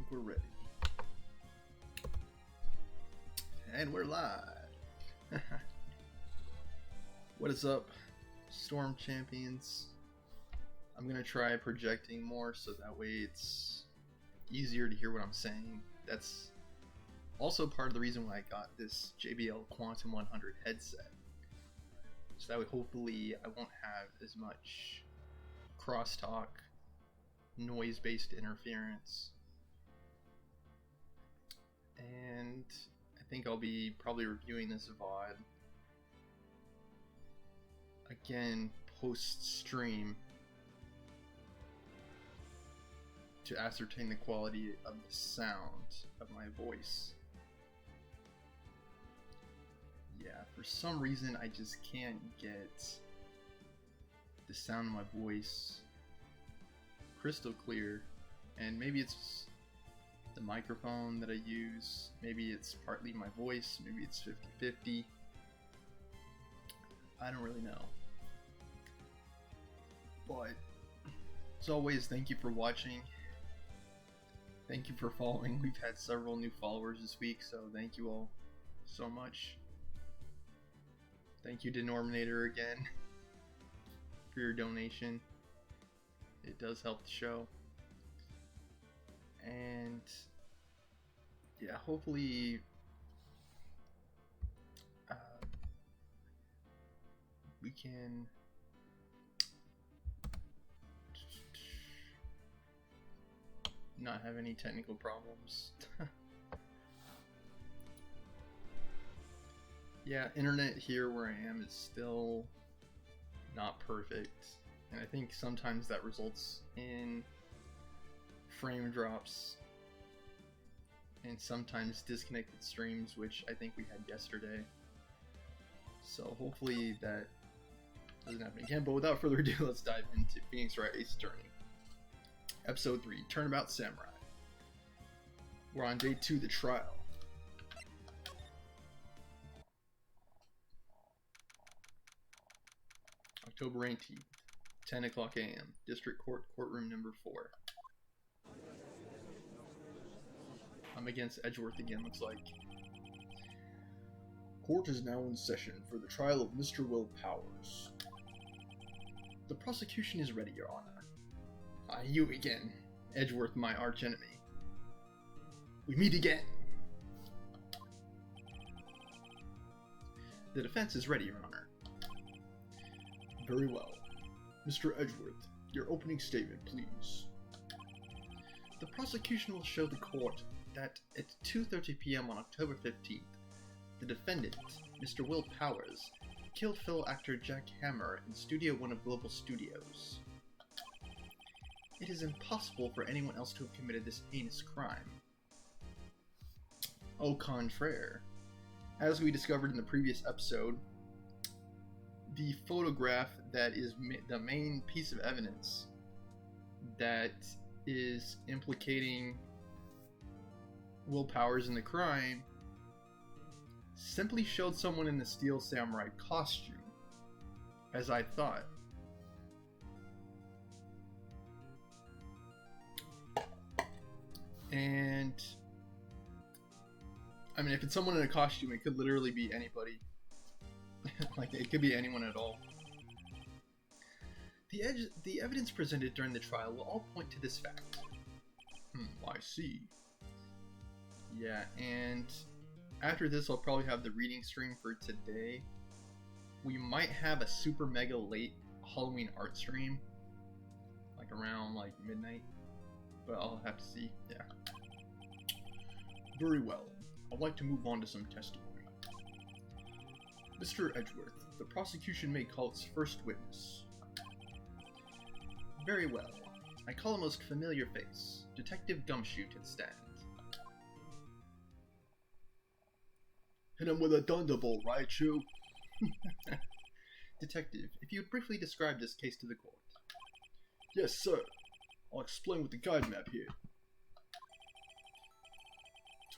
think we're ready. And we're live. What is up, Storm Champions? I'm gonna try projecting more so that way it's easier to hear what I'm saying. That's also part of the reason why I got this JBL Quantum 100 headset. So that way hopefully I won't have as much crosstalk, noise-based interference. And I think I'll be probably reviewing this VOD again post-stream to ascertain the quality of the sound of my voice. Yeah, for some reason I just can't get the sound of my voice crystal clear, and maybe it's the microphone that I use, maybe it's partly my voice, maybe it's 50-50. I don't really know. But as always, thank you for watching. Thank you for following. We've had several new followers this week, so thank you all so much. Thank you, Denominator, again, for your donation. It does help the show. And yeah, hopefully we can not have any technical problems. Yeah, internet here where I am is still not perfect, and I think sometimes that results in frame drops and sometimes disconnected streams, which I think we had yesterday. So hopefully that doesn't happen again, but without further ado, let's dive into Phoenix Wright Ace Attorney. Episode 3, Turnabout Samurai. We're on day 2 of the trial. October 18th, 10 o'clock a.m., District Court, Courtroom number 4. I'm against Edgeworth again, looks like. Court is now in session for the trial of Mr. Will Powers. The prosecution is ready, Your Honor. You again, Edgeworth, my archenemy. We meet again. The defense is ready, Your Honor. Very well. Mr. Edgeworth, your opening statement, please. The prosecution will show the court that at 2:30 p.m. on October 15th, the defendant, Mr. Will Powers, killed film actor Jack Hammer in Studio 1 of Global Studios. It is impossible for anyone else to have committed this heinous crime. Au contraire. As we discovered in the previous episode, the photograph that is the main piece of evidence that is implicating Will Powers in the crime simply showed someone in the Steel Samurai costume, as I thought. And I mean, if it's someone in a costume, it could literally be anybody. Like, it could be anyone at all. The evidence presented during the trial will all point to this fact. I see. Yeah, and after this, I'll probably have the reading stream for today. We might have a super mega late Halloween art stream, like around like midnight, but I'll have to see. Yeah. Very well. I'd like to move on to some testimony. Mr. Edgeworth, the prosecution may call its first witness. Very well. I call a most familiar face, Detective Gumshoe, to the stand. Hit him with a thunderbolt, Raichu. Detective, if you would briefly describe this case to the court. Yes, sir. I'll explain with the guide map here.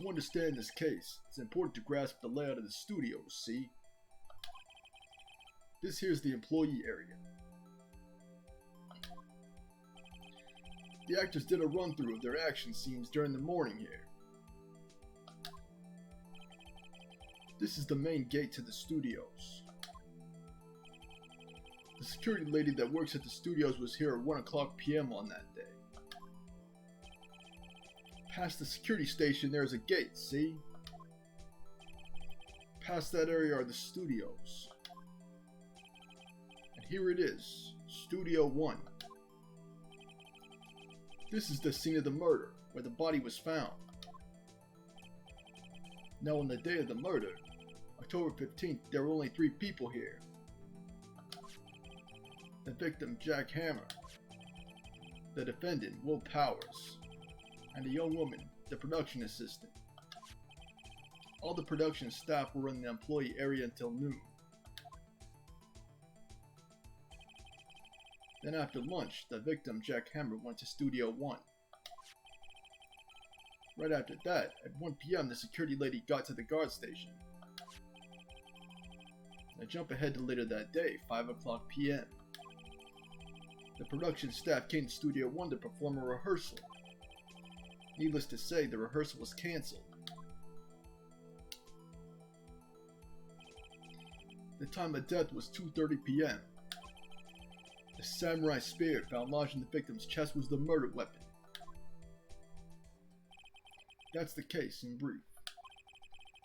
To understand this case, it's important to grasp the layout of the studio, see? This here's the employee area. The actors did a run-through of their action scenes during the morning here. This is the main gate to the studios. The security lady that works at the studios was here at 1 o'clock p.m. on that day. Past the security station there is a gate, see? Past that area are the studios. And here it is, Studio 1. This is the scene of the murder, where the body was found. Now on the day of the murder, October 15th, there were only 3 people here. The victim, Jack Hammer, the defendant, Will Powers, and a young woman, the production assistant. All the production staff were in the employee area until noon. Then after lunch, the victim, Jack Hammer, went to Studio 1. Right after that, at 1 p.m., the security lady got to the guard station. Now jump ahead to later that day, 5 o'clock p.m. The production staff came to Studio 1 to perform a rehearsal. Needless to say, the rehearsal was cancelled. The time of death was 2:30 p.m. The samurai spear found lodged in the victim's chest was the murder weapon. That's the case in brief.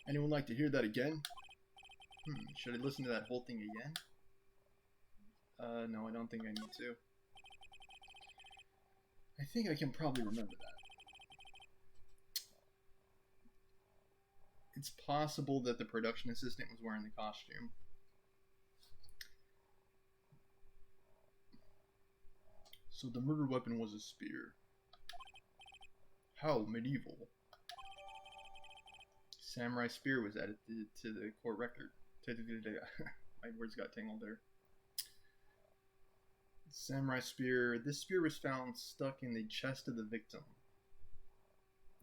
Anyone like to hear that again? Should I listen to that whole thing again? No, I don't think I need to. I think I can probably remember that. It's possible that the production assistant was wearing the costume. So the murder weapon was a spear. How medieval. Samurai spear was added to the court record. My words got tangled there. Samurai spear. This spear was found stuck in the chest of the victim.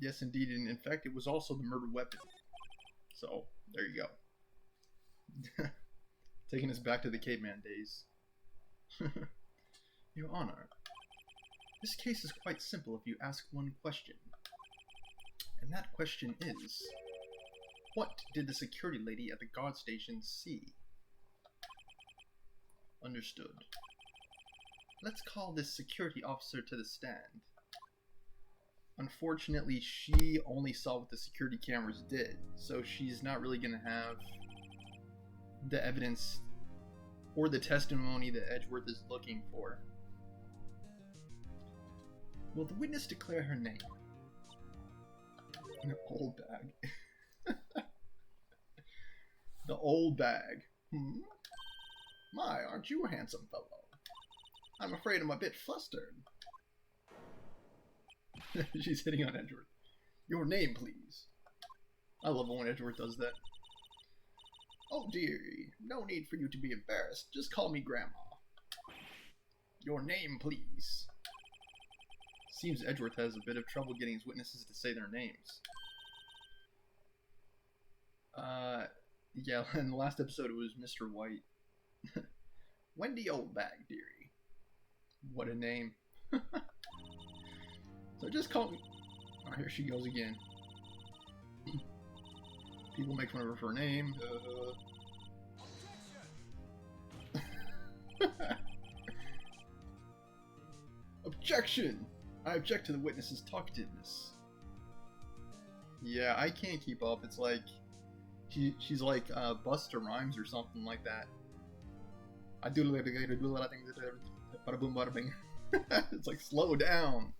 Yes, indeed, and in fact, it was also the murder weapon. So, there you go. Taking us back to the caveman days. Your Honor, this case is quite simple if you ask one question. And that question is, what did the security lady at the guard station see? Understood. Let's call this security officer to the stand. Unfortunately, she only saw what the security cameras did, so she's not really going to have the evidence or the testimony that Edgeworth is looking for. Will the witness declare her name? The old bag. The old bag. My, aren't you a handsome fellow? I'm afraid I'm a bit flustered. She's hitting on Edgeworth. Your name, please. I love it when Edgeworth does that. Oh, dearie. No need for you to be embarrassed. Just call me Grandma. Your name, please. Seems Edgeworth has a bit of trouble getting his witnesses to say their names. Yeah, in the last episode it was Mr. White. Wendy Oldbag, dearie. What a name. So just call me... Oh, here she goes again. People make fun of her for her name. Objection! I object to the witness's talkativeness. Yeah, I can't keep up. It's like... She's like Busta Rhymes or something like that. I do a lot of things. It's like, slow down.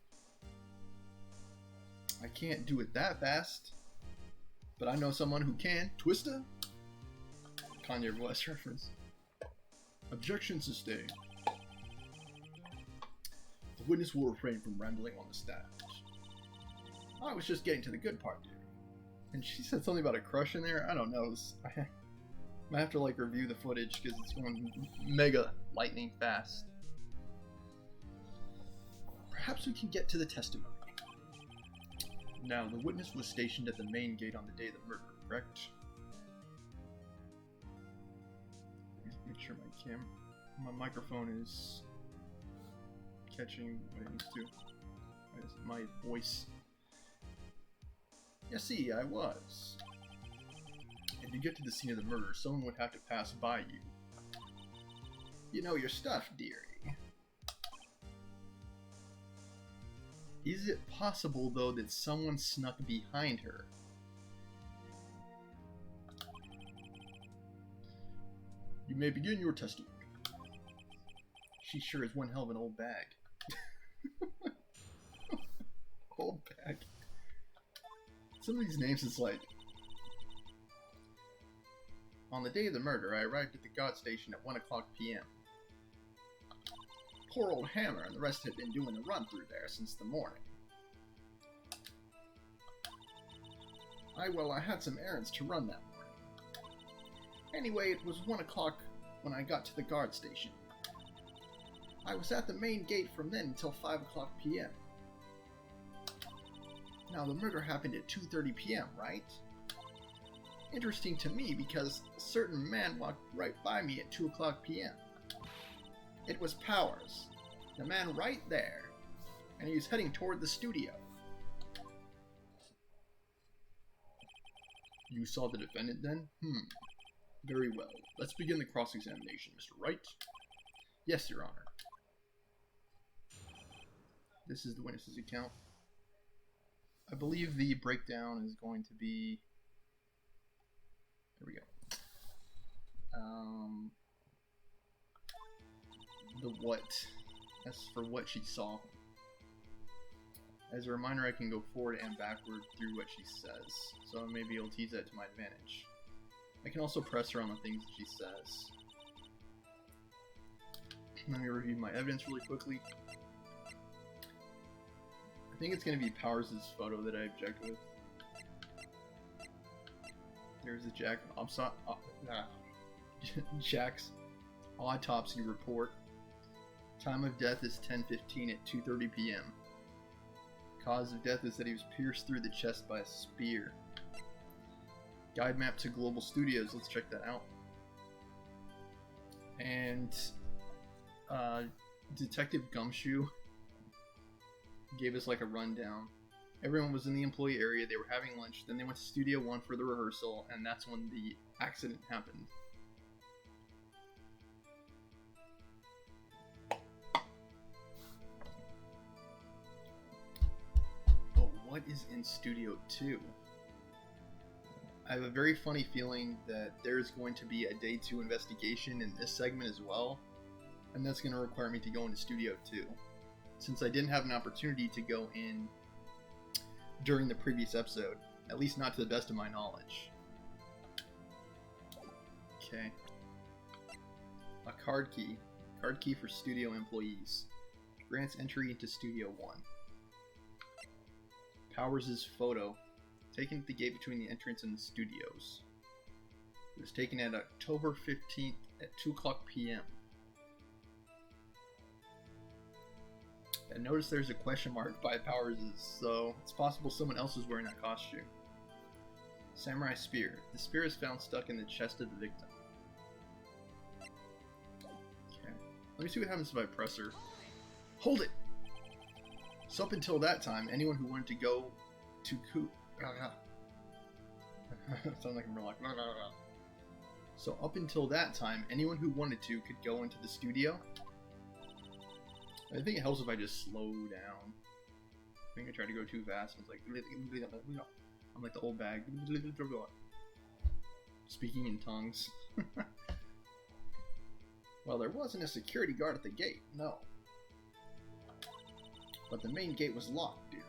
I can't do it that fast. But I know someone who can. Twista? Kanye West reference. Objection sustained. The witness will refrain from rambling on the stand. I was just getting to the good part, dear. And she said something about a crush in there. I don't know. I might have to like review the footage because it's going mega lightning fast. Perhaps we can get to the testimony. Now, the witness was stationed at the main gate on the day of the murder, correct? Make sure my microphone is catching what it needs to. My voice. Yeah, see, I was. If you get to the scene of the murder, someone would have to pass by you. You know your stuff, dearie. Is it possible, though, that someone snuck behind her? You may begin your testimony. She sure is one hell of an old bag. Old bag. Some of these names is like... On the day of the murder, I arrived at the guard station at 1 o'clock p.m. Poor old Hammer and the rest had been doing a run through there since the morning. I had some errands to run that morning. Anyway, it was 1 o'clock when I got to the guard station. I was at the main gate from then until 5 o'clock p.m. Now, the murder happened at 2:30 p.m., right? Interesting to me because a certain man walked right by me at 2 o'clock p.m. It was Powers, the man right there, and he was heading toward the studio. You saw the defendant then? Very well. Let's begin the cross-examination, Mr. Wright. Yes, Your Honor. This is the witness's account. I believe the breakdown is going to be... There we go. The what. As for what she saw. As a reminder, I can go forward and backward through what she says, so maybe I'll tease that to my advantage. I can also press her on the things that she says. Let me review my evidence really quickly. I think it's going to be Powers' photo that I object with. There's the Jack's autopsy report. Time of death is 10:15 at 2:30 p.m. Cause of death is that he was pierced through the chest by a spear. Guide map to Global Studios. Let's check that out. And Detective Gumshoe gave us like a rundown. Everyone was in the employee area. They were having lunch. Then they went to Studio 1 for the rehearsal, and that's when the accident happened. But what is in Studio 2? I have a very funny feeling that there's going to be a Day 2 investigation in this segment as well, and that's going to require me to go into Studio 2. Since I didn't have an opportunity to go in during the previous episode, at least not to the best of my knowledge. Okay. A card key. Card key for studio employees. Grants entry into Studio 1. Powers' photo. Taken at the gate between the entrance and the studios. It was taken at October 15th at 2 o'clock p.m. And notice there's a question mark by Powers', so it's possible someone else is wearing that costume. Samurai spear. The spear is found stuck in the chest of the victim. Okay. Let me see what happens if I press her. Hold it! So up until that time, anyone who wanted to go to sound like I'm like So up until that time, anyone who wanted to could go into the studio. I think it helps if I just slow down. I think I tried to go too fast. It's like I'm like the old bag. Speaking in tongues. Well, there wasn't a security guard at the gate, no. But the main gate was locked, dearie.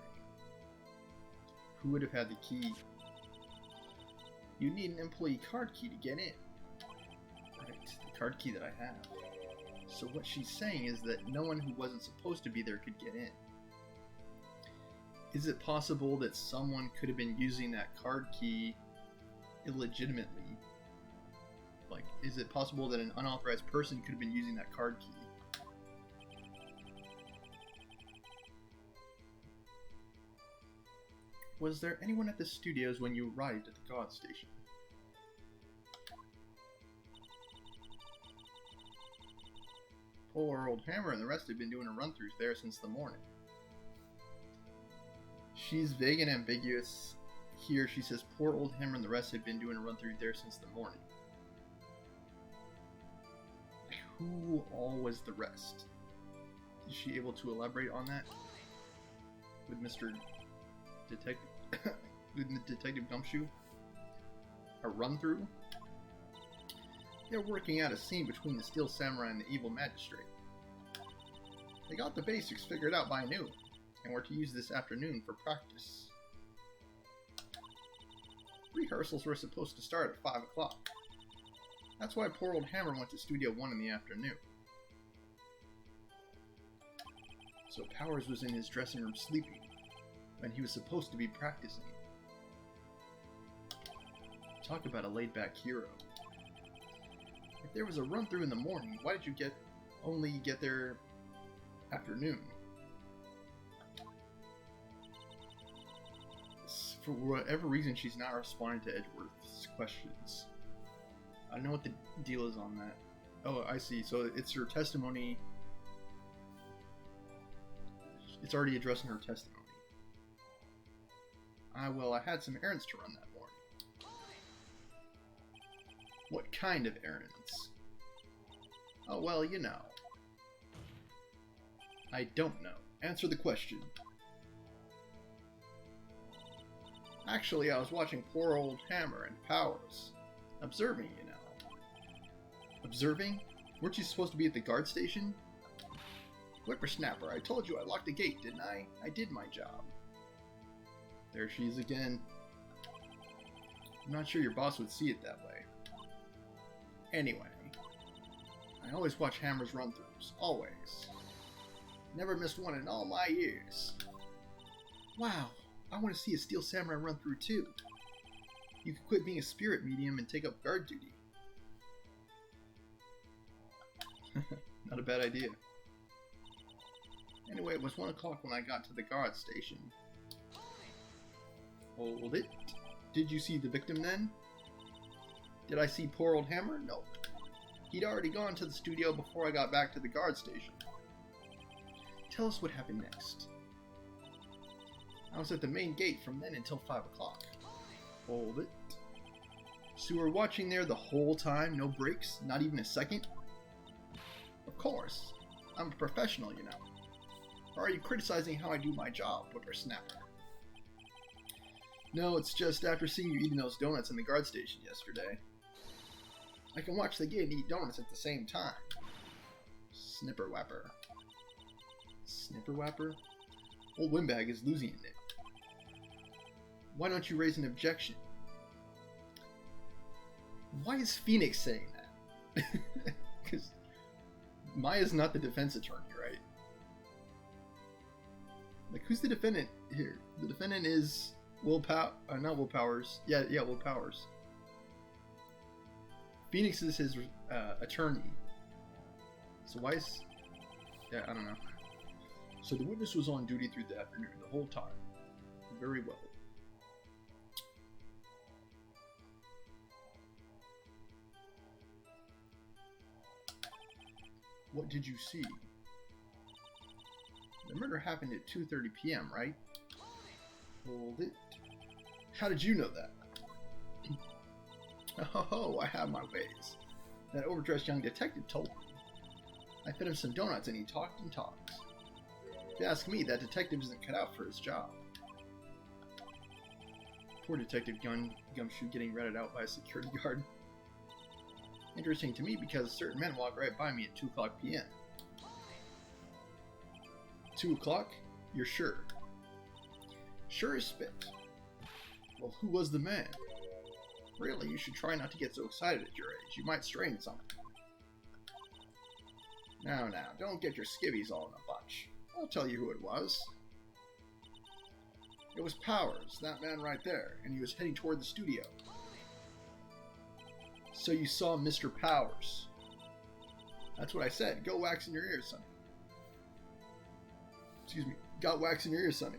Who would have had the key? You need an employee card key to get in. Right, the card key that I have. So what she's saying is that no one who wasn't supposed to be there could get in. Is it possible that someone could have been using that card key illegitimately? Like, is it possible that an unauthorized person could have been using that card key? Was there anyone at the studios when you arrived at the guard station? Poor old Hammer and the rest have been doing a run-throughs there since the morning. She's vague and ambiguous. Here she says poor old Hammer and the rest had been doing a run through there since the morning. Who all was the rest? Is she able to elaborate on that? With Mr. Detective with Detective Gumshoe? A run through? They're working out a scene between the Steel Samurai and the evil magistrate. They got the basics figured out by noon, and were to use this afternoon for practice. Rehearsals were supposed to start at 5 o'clock. That's why poor old Hammer went to Studio 1 in the afternoon. So Powers was in his dressing room sleeping, when he was supposed to be practicing. Talk about a laid-back hero. If there was a run-through in the morning, why did you only get there afternoon? For whatever reason, she's not responding to Edgeworth's questions. I don't know what the deal is on that. Oh, I see. So it's her testimony. It's already addressing her testimony. Well, I had some errands to run that morning. What kind of errands? Oh, well, you know. I don't know. Answer the question. Actually, I was watching poor old Hammer and Powers. Observing, you know. Observing? Weren't you supposed to be at the guard station? Whippersnapper, I told you I locked the gate, didn't I? I did my job. There she is again. I'm not sure your boss would see it that way. Anyway, I always watch Hammer's run-throughs. Always. Never missed one in all my years. Wow, I want to see a Steel Samurai run-through too. You could quit being a spirit medium and take up guard duty. Not a bad idea. Anyway, it was 1 o'clock when I got to the guard station. Hold it. Did you see the victim then? Did I see poor old Hammer? No. He'd already gone to the studio before I got back to the guard station. Tell us what happened next. I was at the main gate from then until 5 o'clock. Hold it. So you were watching there the whole time? No breaks? Not even a second? Of course. I'm a professional, you know. Or are you criticizing how I do my job, whippersnapper? No, it's just after seeing you eating those donuts in the guard station yesterday. I can watch the gate and eat donuts at the same time. Snipperwapper. Snipperwapper? Old Windbag is losing it now. Why don't you raise an objection? Why is Phoenix saying that? Because Maya's not the defense attorney, right? Like, who's the defendant here? The defendant is not Will Powers. Yeah, Will Powers. Phoenix is his attorney. So why is... Yeah, I don't know. So the witness was on duty through the afternoon, the whole time. Very well. What did you see? The murder happened at 2:30 p.m., right? Hold it. How did you know that? Oh, I have my ways. That overdressed young detective told me. I fed him some donuts and he talked and talked. If you ask me, that detective isn't cut out for his job. Poor Detective Gumshoe getting ratted out by a security guard. Interesting to me because certain men walk right by me at 2 o'clock p.m. 2 o'clock? You're sure? Sure as spit. Well, who was the man? Really, you should try not to get so excited at your age. You might strain something. Now, don't get your skivvies all in a bunch. I'll tell you who it was. It was Powers, that man right there, and he was heading toward the studio. So you saw Mr. Powers. That's what I said. Go wax in your ears, Sonny. Excuse me. Got wax in your ears, Sonny.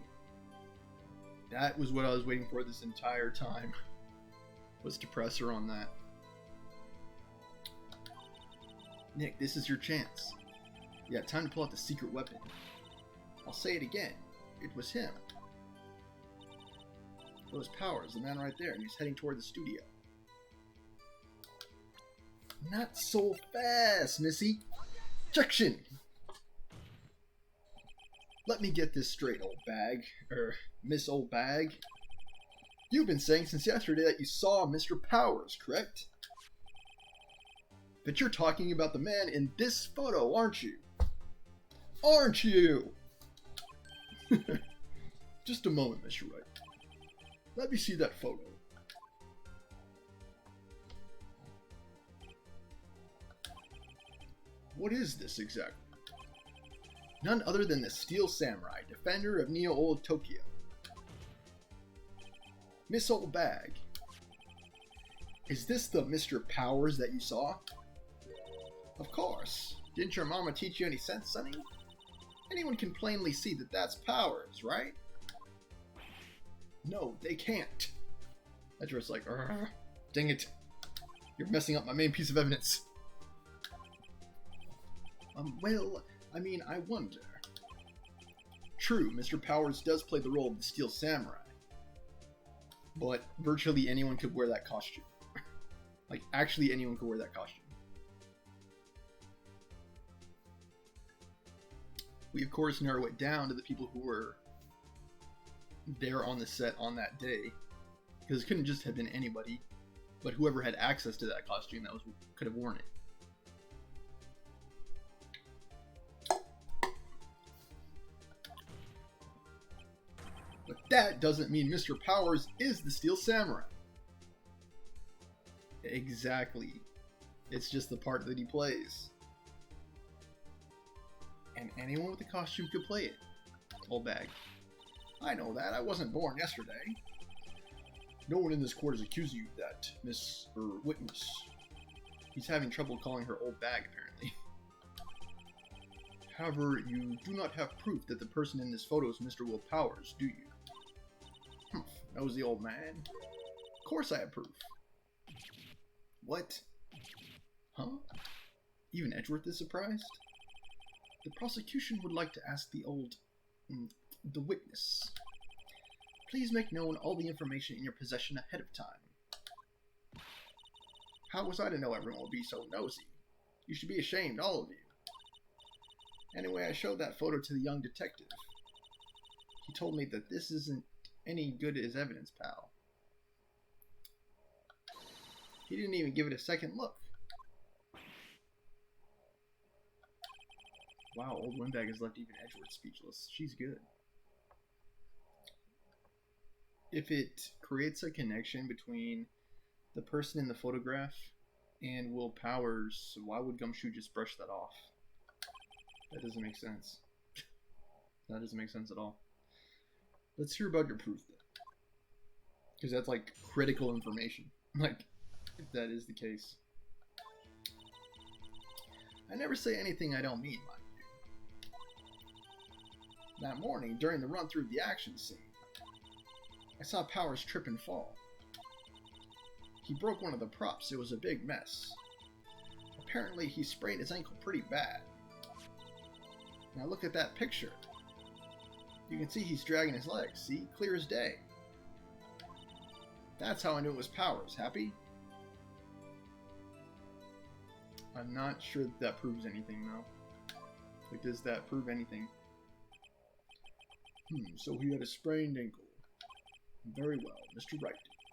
That was what I was waiting for this entire time. Was to press her on that. Nick, this is your chance. Yeah, time to pull out the secret weapon. I'll say it again. It was him. Those Powers, the man right there, and he's heading toward the studio. Not so fast, Missy. Objection! Let me get this straight, old bag. Miss Old Bag. You've been saying since yesterday that you saw Mr. Powers, correct? But you're talking about the man in this photo, aren't you? Aren't you? Just a moment, Mr. Wright. Let me see that photo. What is this exactly? None other than the Steel Samurai, defender of Neo-Old Tokyo. Miss Old Bag. Is this the Mr. Powers that you saw? Of course. Didn't your mama teach you any sense, sonny? Anyone can plainly see that that's Powers, right? No, they can't. Edgeworth's like, dang it. You're messing up my main piece of evidence. Well, I mean, I wonder. True, Mr. Powers does play the role of the Steel Samurai. But virtually anyone could wear that costume. Like, actually anyone could wear that costume. We, of course, narrow it down to the people who were there on the set on that day. Because it couldn't just have been anybody, but whoever had access to that costume that could have worn it. But that doesn't mean Mr. Powers is the Steel Samurai. Exactly. It's just the part that he plays. And anyone with a costume could play it. Old Bag. I know that. I wasn't born yesterday. No one in this court is accusing you of that, Miss Witness. He's having trouble calling her Old Bag, apparently. However, you do not have proof that the person in this photo is Mr. Will Powers, do you? Humph, nosy old man. Of course I have proof. What? Huh? Even Edgeworth is surprised? The prosecution would like to ask the witness. Please make known all the information in your possession ahead of time. How was I to know everyone would be so nosy? You should be ashamed, all of you. Anyway, I showed that photo to the young detective. He told me that this isn't any good as evidence, pal. He didn't even give it a second look. Wow, old Windbag has left even Edgeworth speechless. She's good. If it creates a connection between the person in the photograph and Will Powers, why would Gumshoe just brush that off? That doesn't make sense. That doesn't make sense at all. Let's hear about your proof then. Because that's like critical information. Like, if that is the case. I never say anything I don't mean, mind you. That morning, during the run through the action scene, I saw Powers trip and fall. He broke one of the props. It was a big mess. Apparently, he sprained his ankle pretty bad. Now look at that picture. You can see he's dragging his legs. See? Clear as day. That's how I knew it was Powers. Happy? I'm not sure that proves anything, though. Like, does that prove anything? So he had a sprained ankle. Very well, Mr. Wright.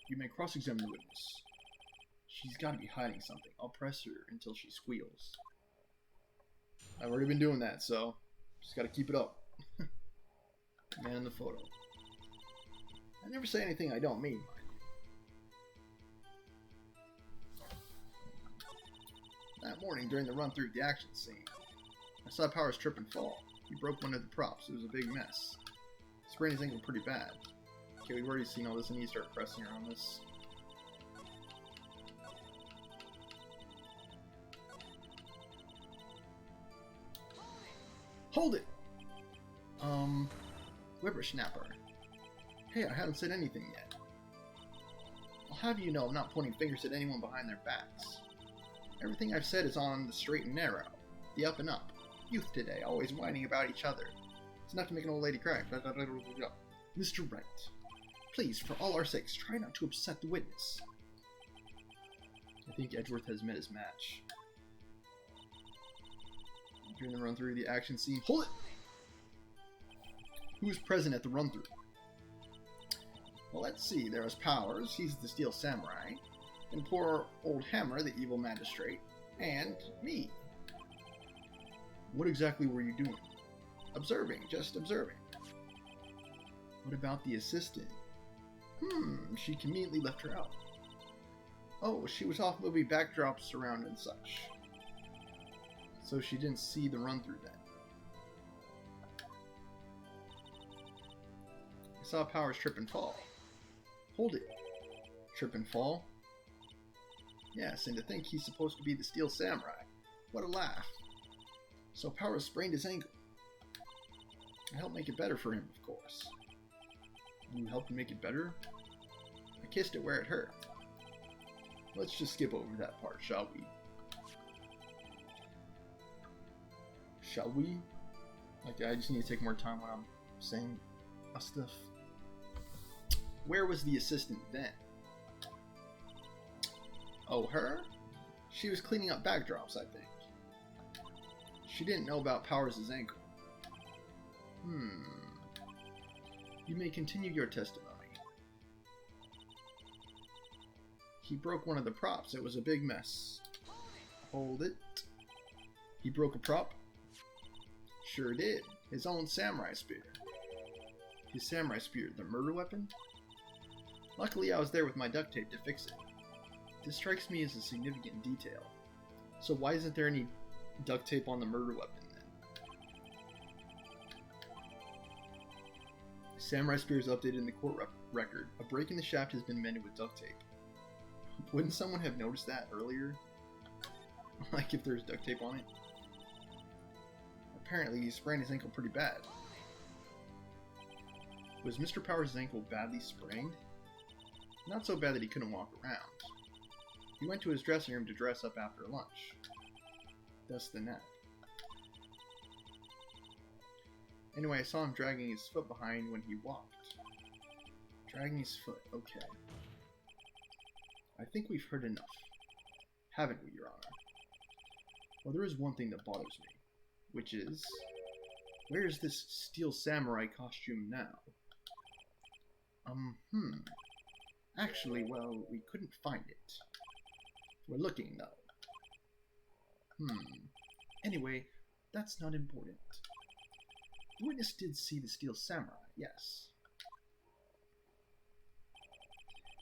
You may cross-examine the witness. She's got to be hiding something. I'll press her until she squeals. I've already been doing that, so just got to keep it up. Man in the photo. I never say anything I don't mean, mind you. That morning, during the run through the action scene, I saw Powers trip and fall. He broke one of the props. It was a big mess. Sprained his ankle pretty bad. Okay, we've already seen all this, and you start pressing her on this. Hold it! Whippersnapper. Hey, I haven't said anything yet. I'll have you know I'm not pointing fingers at anyone behind their backs. Everything I've said is on the straight and narrow, the up and up. Youth today, always whining about each other. It's enough to make an old lady cry. Mr. Wright. Please, for all our sakes, try not to upset the witness. I think Edgeworth has met his match. During the run-through, the action scene... Hold it! Who was present at the run-through? Well, let's see. There was Powers, he's the Steel Samurai, and poor old Hammer, the evil magistrate, and me. What exactly were you doing? Observing, just observing. What about the assistant? She conveniently left her out. Oh, she was off moving backdrops around and such. So she didn't see the run-through then. I saw Powers trip and fall. Hold it. Trip and fall? Yes, and to think he's supposed to be the Steel Samurai. What a laugh. So Powers sprained his ankle. I helped make it better for him, of course. You helped make it better? I kissed it where it hurt. Let's just skip over that part, shall we? Shall we? Like, I just need to take more time when I'm saying stuff. Where was the assistant then? Oh, her? She was cleaning up backdrops, I think. She didn't know about Powers' ankle. You may continue your testimony. He broke one of the props. It was a big mess. Hold it. He broke a prop? Sure did. His own samurai spear. His samurai spear, the murder weapon? Luckily, I was there with my duct tape to fix it. This strikes me as a significant detail. So why isn't there any duct tape on the murder weapon then? Samurai spear is updated in the court record. A break in the shaft has been mended with duct tape. Wouldn't someone have noticed that earlier? Like if there's duct tape on it? Apparently he sprained his ankle pretty bad. Was Mr. Powers' ankle badly sprained? Not so bad that he couldn't walk around. He went to his dressing room to dress up after lunch. Thus the neck. Anyway, I saw him dragging his foot behind when he walked. Dragging his foot, okay. I think we've heard enough. Haven't we, Your Honor? Well, there is one thing that bothers me. Which is... where is this Steel Samurai costume now? Actually, well, we couldn't find it. We're looking, though. Anyway, that's not important. The witness did see the Steel Samurai, yes.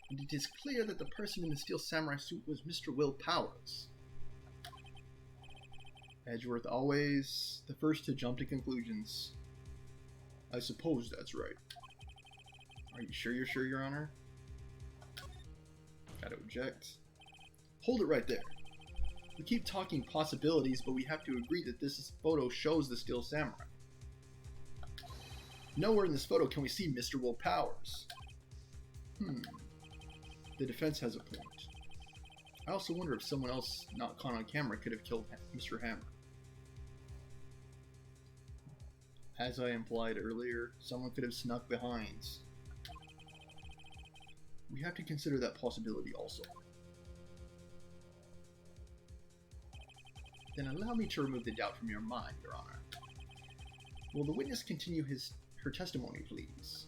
And it is clear that the person in the Steel Samurai suit was Mr. Will Powers. Edgeworth always the first to jump to conclusions. I suppose that's right. Are you sure you're sure, Your Honor? Gotta object. Hold it right there. We keep talking possibilities, but we have to agree that this photo shows the Steel Samurai. Nowhere in this photo can we see Mr. Will Powers. The defense has a point. I also wonder if someone else not caught on camera could have killed Mr. Hammer. As I implied earlier, someone could have snuck behind. We have to consider that possibility also. Then allow me to remove the doubt from your mind, Your Honor. Will the witness continue her testimony, please?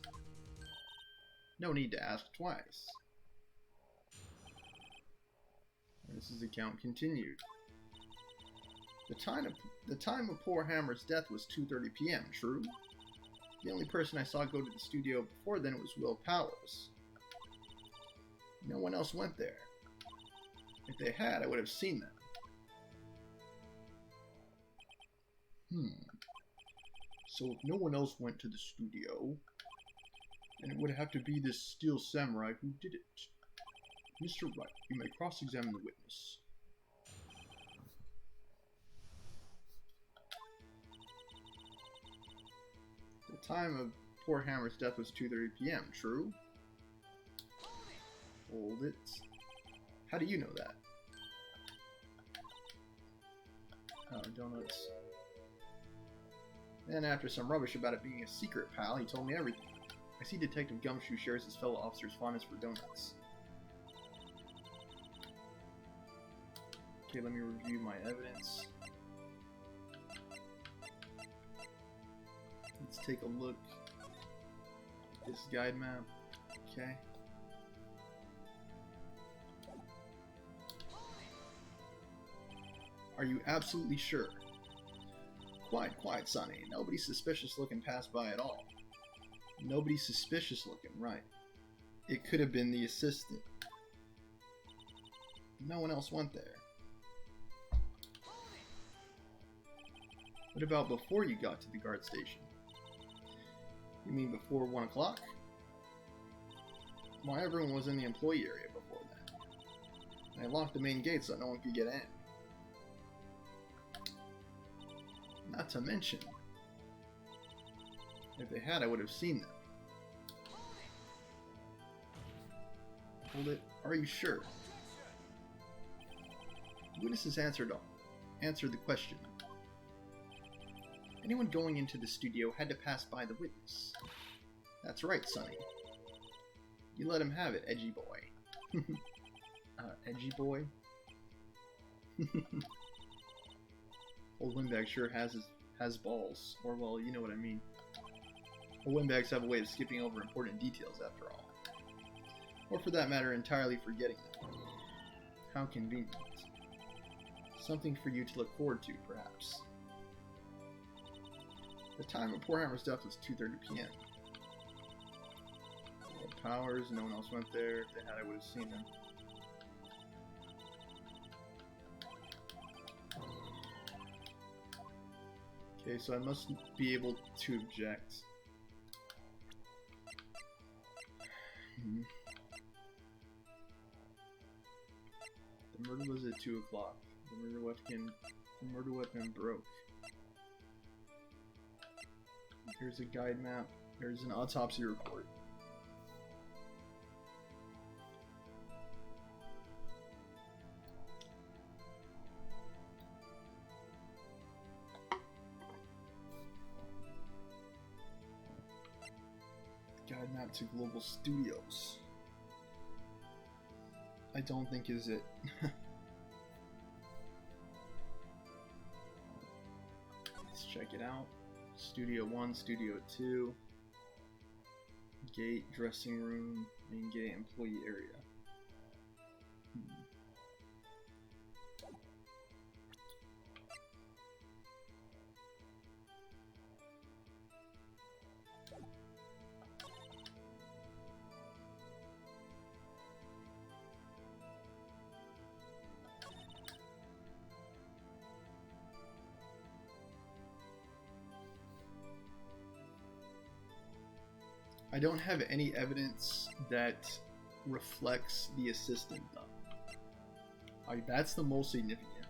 No need to ask twice. This is account continued. The time of poor Hammer's death was 2:30 p.m., true? The only person I saw go to the studio before then was Will Powers. No one else went there. If they had, I would have seen them. So if no one else went to the studio, then it would have to be this Steel Samurai who did it. Mr. Wright, you may cross-examine the witness. The time of poor Hammer's death was 2:30 p.m., true? Hold it. How do you know that? Oh, donuts. Then after some rubbish about it being a secret, pal, he told me everything. I see Detective Gumshoe shares his fellow officers' fondness for donuts. Okay, let me review my evidence. Let's take a look at this guide map. Okay. Are you absolutely sure? Quiet, Sonny. Nobody's suspicious looking passed by at all. Nobody's suspicious looking, right? It could have been the assistant. No one else went there. What about before you got to the guard station? You mean before 1 o'clock? Why, everyone was in the employee area before that. I locked the main gate so no one could get in. Not to mention, if they had, I would have seen them. Hold it. Are you sure? Witnesses answered the question. Anyone going into the studio had to pass by the witness. That's right, Sonny. You let him have it, edgy boy. Edgy boy? Old windbag sure has balls. Or, well, you know what I mean. Old windbags have a way of skipping over important details, after all. Or, for that matter, entirely forgetting them. How convenient. Something for you to look forward to, perhaps. The time of Poor Hammer's death was 2:30 p.m. Powers, no one else went there. If they had, I would have seen them. Okay, so I must be able to object. The murder was at 2 o'clock. The murder weapon broke. Here's a guide map. There's an autopsy report. Guide map to Global Studios. I don't think is it. Let's check it out. Studio 1, Studio 2, gate, dressing room, main gate, employee area. I don't have any evidence that reflects the assistant, though. That's the most significant.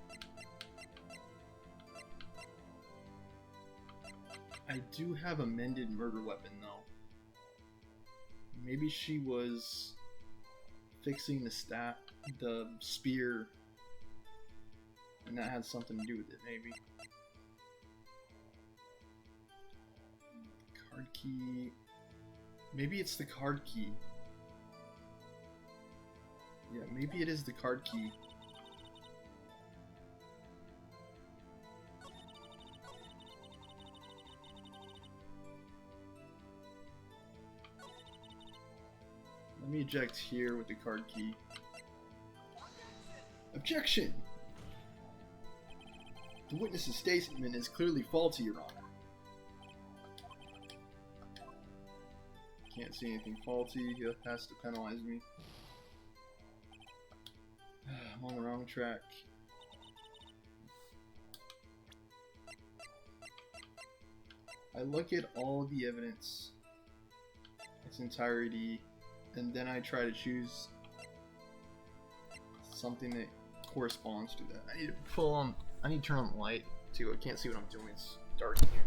I do have a mended murder weapon, though. Maybe she was fixing the spear, and that had something to do with it, maybe. Card key. Maybe it's the card key. Yeah, maybe it is the card key. Let me eject here with the card key. Objection! The witness's statement is clearly faulty, Your Honor. Can't see anything faulty. He has to penalize me. I'm on the wrong track. I look at all the evidence, its entirety, and then I try to choose something that corresponds to that. I need to turn on the light too. I can't see what I'm doing. It's dark in here.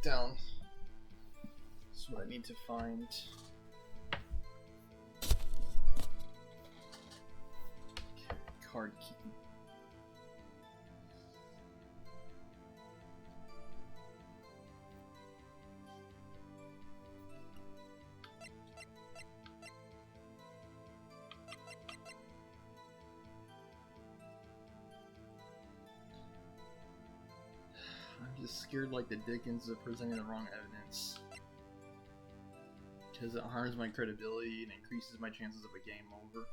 down. That's what I need to find. Card key. I'm just scared like the Dickens of presenting the wrong evidence, because it harms my credibility and increases my chances of a game over.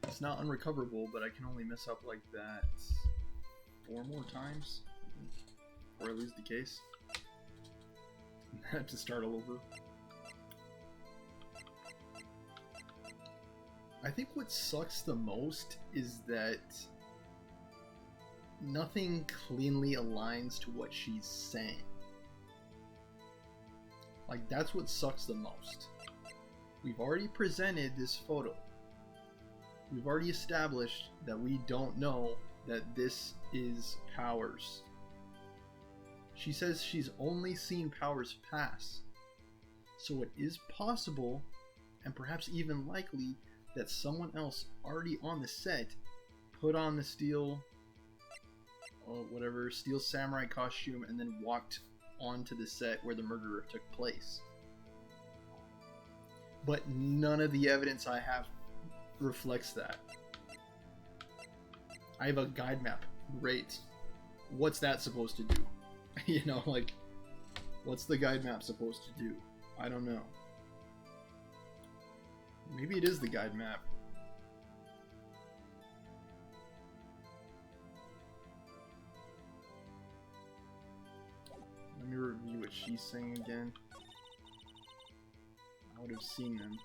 It's not unrecoverable, but I can only mess up like that 4 more times, I think, before I lose the case. I have to start all over. I think what sucks the most is that nothing cleanly aligns to what she's saying. Like, that's what sucks the most. We've already presented this photo. We've already established that we don't know that this is Powers. She says she's only seen Powers pass. So it is possible, and perhaps even likely, that someone else already on the set put on the steel samurai costume and then walked onto the set where the murder took place. But none of the evidence I have reflects that. I have a guide map. Great. What's that supposed to do? You know, like, what's the guide map supposed to do? I don't know. Maybe it is the guide map. Let me review what she's saying again. I would have seen them.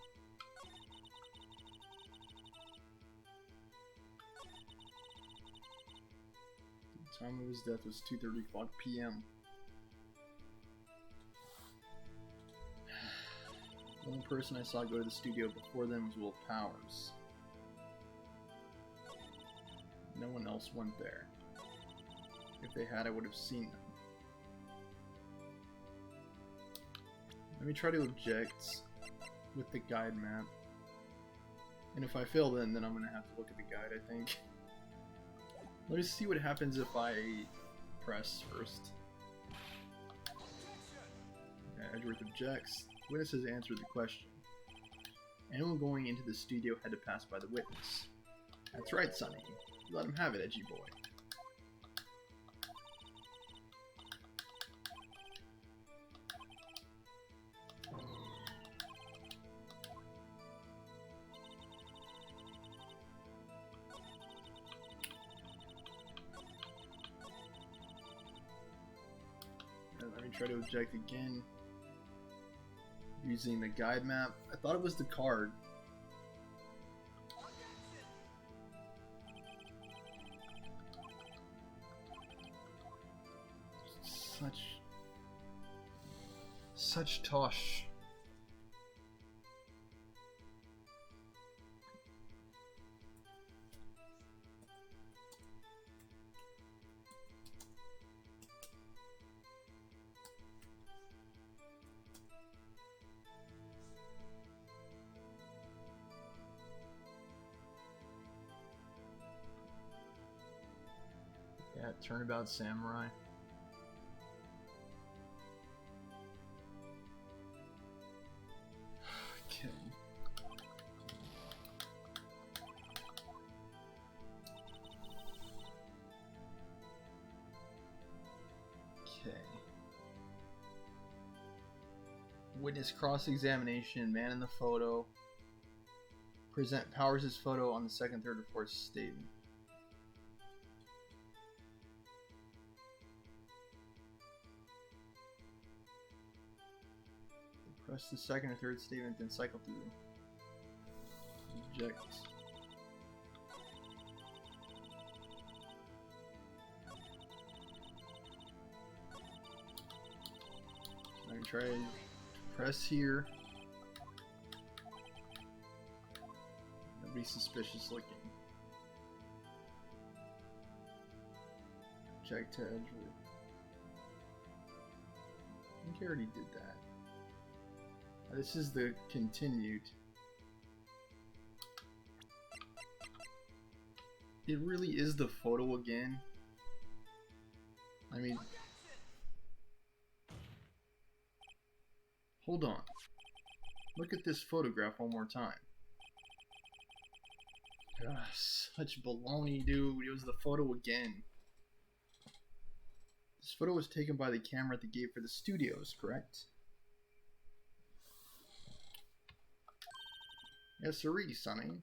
The time of his death was 2:35 p.m. The only person I saw go to the studio before them was Will Powers. No one else went there. If they had, I would have seen them. Let me try to object with the guide map. And if I fail then I'm going to have to look at the guide, I think. Let me see what happens if I press first. Okay, Edgeworth objects. Witnesses answered the question. Anyone going into the studio had to pass by the witness. That's right, Sonny. You let him have it, edgy boy. And let me try to object again. Using the guide map. I thought it was the card. Such tosh. Yeah, Turnabout Samurai. Okay. Okay. Witness cross-examination, man in the photo. Present Powers' photo on the second, third, or fourth statement. Press the second or third statement, then cycle through them. Object. I'm gonna try to press here. Nobody suspicious looking. Check to Edgewood. I think I already did that. This is the continued. It really is the photo again. I mean, hold on. Look at this photograph one more time. Ugh, such baloney, dude. It was the photo again. This photo was taken by the camera at the gate for the studios, correct? Yes, sirree, Sonny.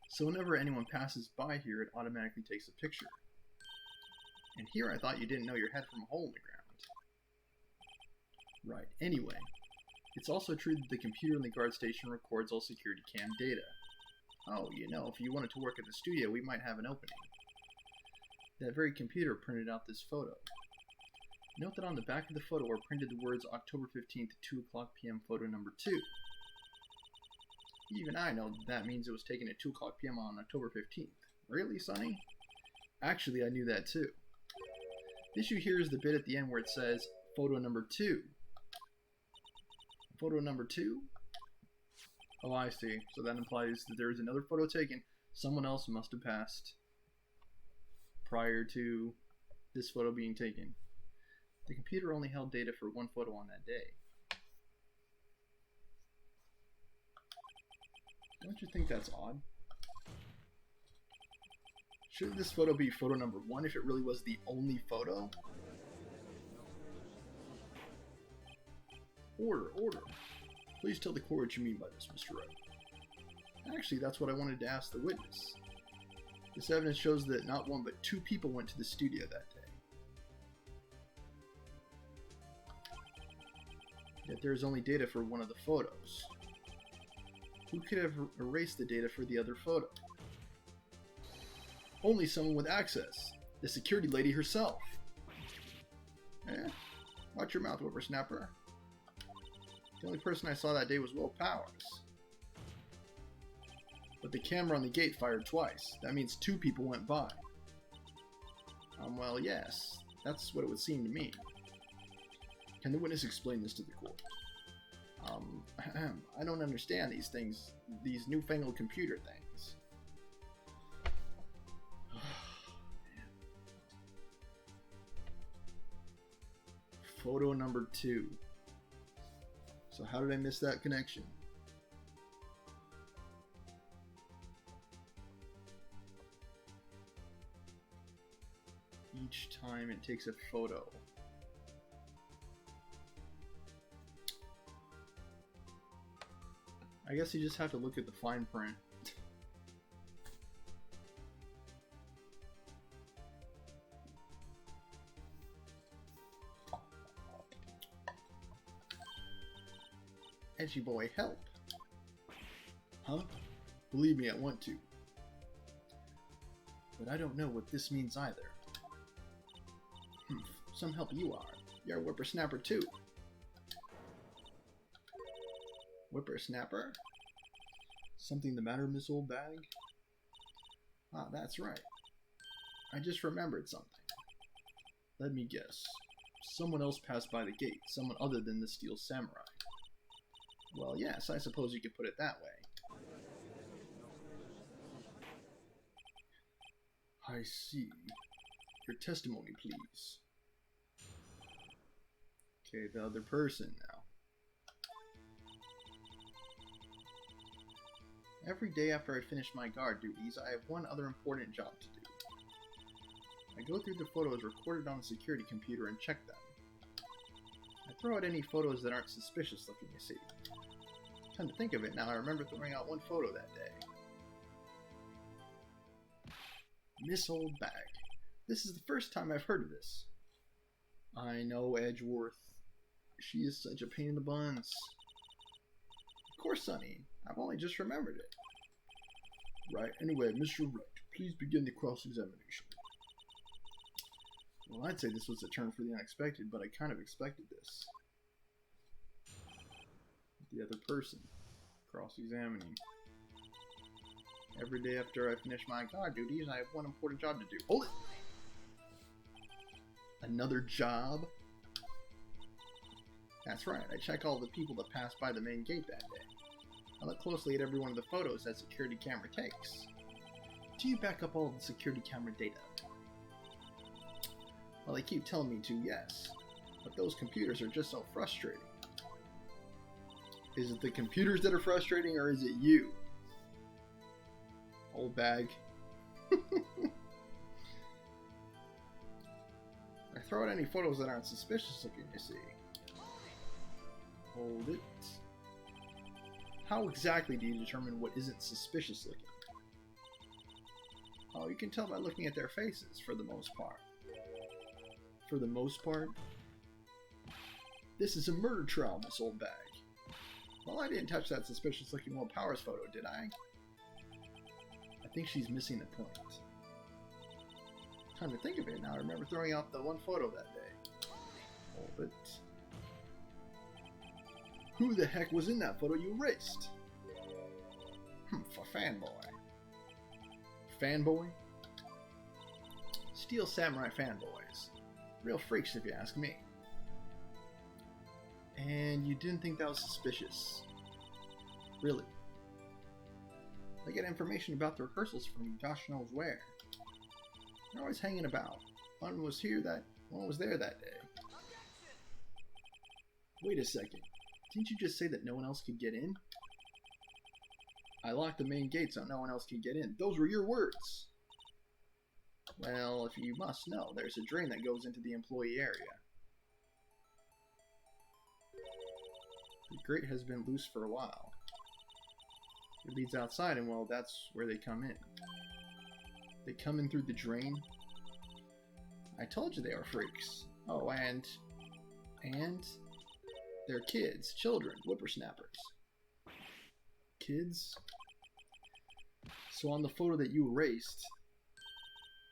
So whenever anyone passes by here, it automatically takes a picture. And here I thought you didn't know your head from a hole in the ground. Right, anyway. It's also true that the computer in the guard station records all security cam data. Oh, you know, if you wanted to work at the studio, we might have an opening. That very computer printed out this photo. Note that on the back of the photo are printed the words October 15th, 2 o'clock p.m. photo number 2. Even I know that means it was taken at 2 o'clock p.m. on October 15th. Really, Sonny? Actually, I knew that too. The issue here is the bit at the end where it says, photo number 2. Photo number 2? Oh, I see. So that implies that there is another photo taken. Someone else must have passed prior to this photo being taken. The computer only held data for one photo on that day. Don't you think that's odd? Shouldn't this photo be photo number 1 if it really was the only photo? Order. Please tell the court what you mean by this, Mr. Wright. Actually, that's what I wanted to ask the witness. This evidence shows that not one but 2 people went to the studio that day. Yet there is only data for one of the photos. Who could have erased the data for the other photo? Only someone with access. The security lady herself. Watch your mouth, whippersnapper. The only person I saw that day was Will Powers. But the camera on the gate fired twice. That means 2 people went by. Well, yes. That's what it would seem to me. Can the witness explain this to the court? I don't understand these things. These newfangled computer things. Photo number 2. So how did I miss that connection? Each time it takes a photo. I guess you just have to look at the fine print. Edgy boy, help! Huh? Believe me, I want to. But I don't know what this means either. Some help you are. You're a whippersnapper too. Whippersnapper? Something the matter, Miss Old Bag? Ah, that's right. I just remembered something. Let me guess. Someone else passed by the gate. Someone other than the Steel Samurai. Well, yes, I suppose you could put it that way. I see. Your testimony, please. Okay, the other person now. Every day after I finish my guard duties, I have one other important job to do. I go through the photos recorded on the security computer and check them. I throw out any photos that aren't suspicious looking, you see. Come to think of it now, I remember throwing out one photo that day. Miss Old Bag. This is the first time I've heard of this. I know, Edgeworth. She is such a pain in the buns. Of course, Sonny. I've only just remembered it. Right, anyway, Mr. Wright, please begin the cross-examination. Well, I'd say this was a turn for the unexpected, but I kind of expected this. The other person. Cross-examining. Every day after I finish my guard duties, I have one important job to do. Hold it! Another job? That's right, I check all the people that pass by the main gate that day. I look closely at every one of the photos that security camera takes. Do you back up all the security camera data? Well, they keep telling me to, yes. But those computers are just so frustrating. Is it the computers that are frustrating, or is it you? Old bag. I throw out any photos that aren't suspicious looking, you see. Hold it. How exactly do you determine what isn't suspicious looking? Oh, you can tell by looking at their faces, for the most part. For the most part? This is a murder trial, Miss Old Bag. Well, I didn't touch that suspicious looking Will Powers photo, did I? I think she's missing the point. Time to think of it now, I remember throwing out the one photo that day. Hold it. Who the heck was in that photo you erased? For fanboy. Fanboy? Steel Samurai fanboys. Real freaks if you ask me. And you didn't think that was suspicious? Really? I get information about the rehearsals from gosh knows where. They're always hanging about. One was there that day. Wait a second. Didn't you just say that no one else could get in? I locked the main gate so no one else could get in. Those were your words. Well, if you must know, there's a drain that goes into the employee area. The grate has been loose for a while. It leads outside, and well, that's where they come in. They come in through the drain? I told you they were freaks. Oh, and they're kids, children, whippersnappers. Kids? So on the photo that you erased,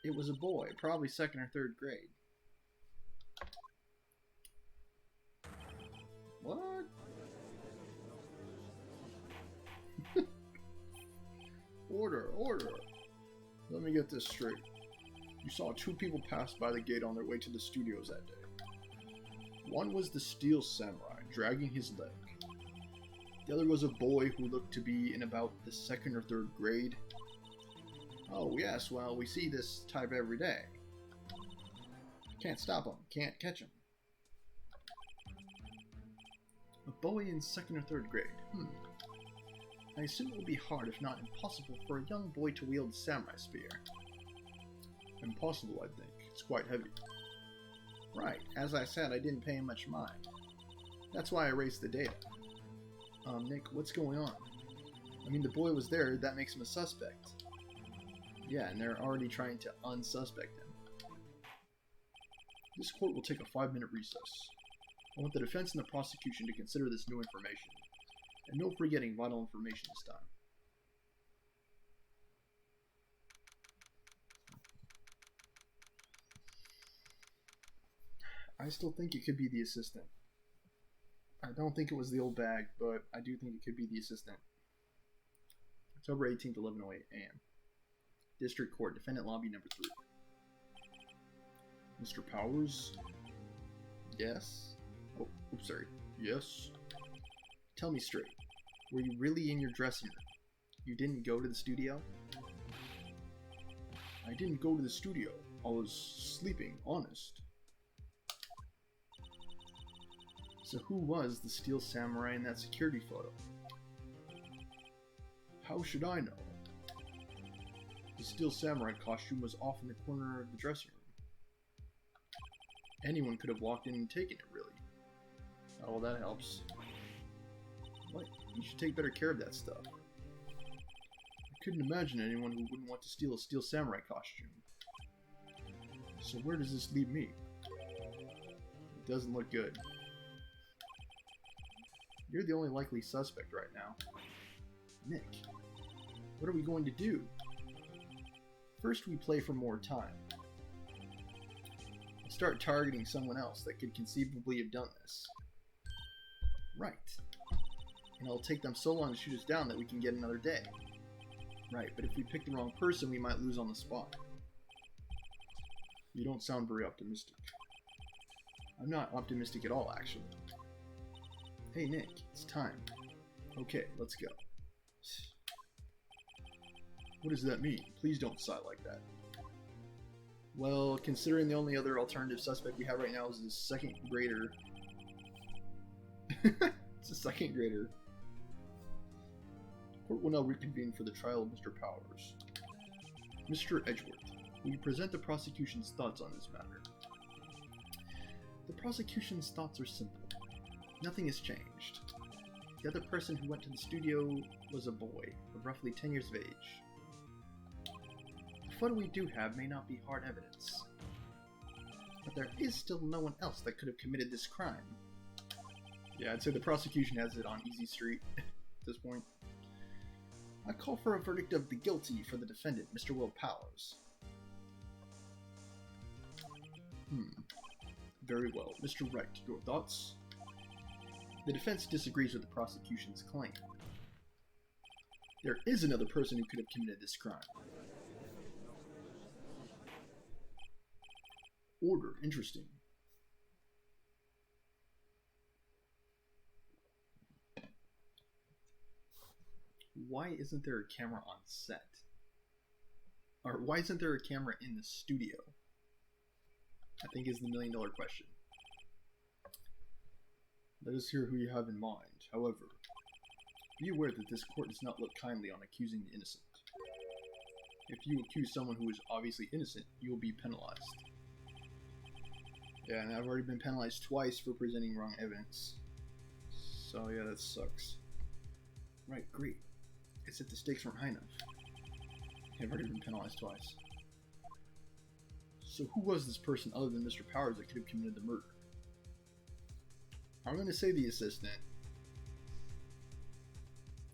it was a boy, probably 2nd or 3rd grade. What? Order. Let me get this straight. You saw 2 people pass by the gate on their way to the studios that day. One was the Steel Samurai, dragging his leg. The other was a boy who looked to be in about the 2nd or 3rd grade. Oh yes, well, we see this type every day. Can't stop him, can't catch him. A boy in 2nd or 3rd grade. I assume it would be hard, if not impossible, for a young boy to wield a samurai spear. Impossible, I think. It's quite heavy. Right. As I said, I didn't pay him much mind. That's why I erased the data. Nick, what's going on? I mean, the boy was there. That makes him a suspect. Yeah, and they're already trying to unsuspect him. This court will take a 5-minute recess. I want the defense and the prosecution to consider this new information. And no forgetting vital information this time. I still think it could be the assistant. I don't think it was the old bag, but I do think it could be the assistant. October 18th, 11:08 a.m. District Court, Defendant Lobby number 3. Mr. Powers? Yes? Oh, oops, sorry. Yes? Tell me straight. Were you really in your dressing room? You didn't go to the studio? I didn't go to the studio. I was sleeping, honest. So who was the Steel Samurai in that security photo? How should I know? The Steel Samurai costume was off in the corner of the dressing room. Anyone could have walked in and taken it, really. Oh, well, that helps. What? You should take better care of that stuff. I couldn't imagine anyone who wouldn't want to steal a Steel Samurai costume. So where does this leave me? It doesn't look good. You're the only likely suspect right now. Nick, what are we going to do? First, we play for more time. We'll start targeting someone else that could conceivably have done this. Right. And it'll take them so long to shoot us down that we can get another day. Right, but if we pick the wrong person, we might lose on the spot. You don't sound very optimistic. I'm not optimistic at all, actually. Hey Nick, it's time. Okay, let's go. What does that mean? Please don't sigh like that. Well, considering the only other alternative suspect we have right now is this second grader. It's a second grader. Court will now reconvene for the trial of Mr. Powers. Mr. Edgeworth, will you present the prosecution's thoughts on this matter? The prosecution's thoughts are simple. Nothing has changed. The other person who went to the studio was a boy, of roughly 10 years of age. The photo we do have may not be hard evidence, but there is still no one else that could have committed this crime. Yeah, I'd say the prosecution has it on easy street at this point. I call for a verdict of the guilty for the defendant, Mr. Will Powers. Very well. Mr. Wright, your thoughts? The defense disagrees with the prosecution's claim. There is another person who could have committed this crime. Order. Interesting. Why isn't there a camera on set? Or why isn't there a camera in the studio? I think is the million-dollar question. Let us hear who you have in mind. However, be aware that this court does not look kindly on accusing the innocent. If you accuse someone who is obviously innocent, you will be penalized. Yeah, and I've already been penalized twice for presenting wrong evidence. So yeah, that sucks. Right, great. It's that the stakes weren't high enough. I've already been penalized twice. So who was this person other than Mr. Powers that could have committed the murder? I'm going to say the assistant.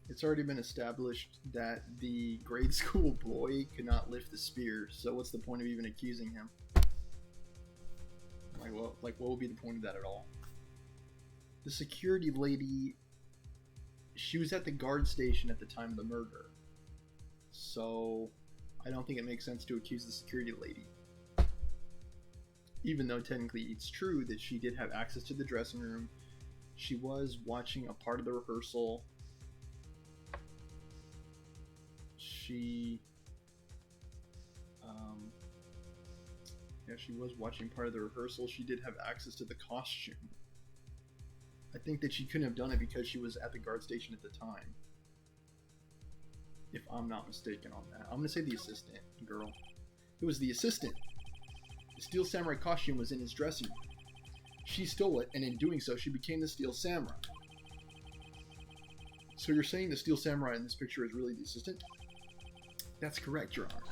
It's already been established that the grade school boy could not lift the spear, so what's the point of even accusing him? What would be the point of that at all? The security lady, she was at the guard station at the time of the murder, so I don't think it makes sense to accuse the security lady. Even though technically it's true that she did have access to the dressing room, she was watching a part of the rehearsal. She was watching part of the rehearsal. She did have access to the costume. I think that she couldn't have done it because she was at the guard station at the time. If I'm not mistaken on that. I'm going to say the assistant girl. It was the assistant. The Steel Samurai costume was in his dressing room. She stole it, and in doing so, she became the Steel Samurai. So you're saying the Steel Samurai in this picture is really the assistant? That's correct, Your Honor.